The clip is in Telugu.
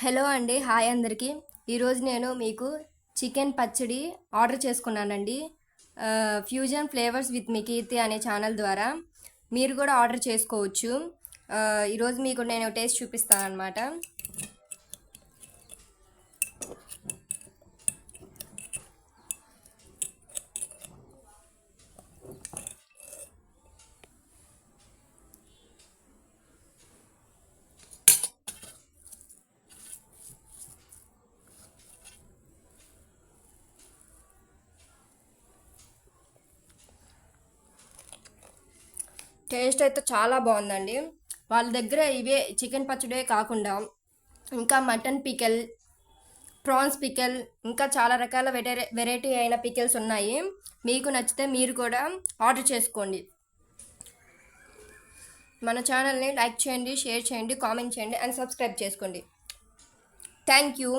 హలో అండి, హాయ్ అందరికీ. ఈరోజు నేను మీకు చికెన్ పచ్చడి ఆర్డర్ చేసుకున్నానండి. ఫ్యూజన్ ఫ్లేవర్స్ విత్ మికీర్తి అనే ఛానల్ ద్వారా మీరు కూడా ఆర్డర్ చేసుకోవచ్చు. ఈరోజు మీకు నేను టేస్ట్ చూపిస్తాను అనమాట. టేస్ట్ అయితే చాలా బాగుందండి. వాళ్ళ దగ్గర ఇవే చికెన్ పచ్చడే కాకుండా ఇంకా మటన్ పికెల్, ప్రాన్స్ పికెల్, ఇంకా చాలా రకాల వెరైటీ అయిన పికెల్స్ ఉన్నాయి. మీకు నచ్చితే మీరు కూడా ఆర్డర్ చేసుకోండి. మన ఛానల్ని లైక్ చేయండి, షేర్ చేయండి, కామెంట్ చేయండి అండ్ సబ్స్క్రైబ్ చేసుకోండి. Thank you.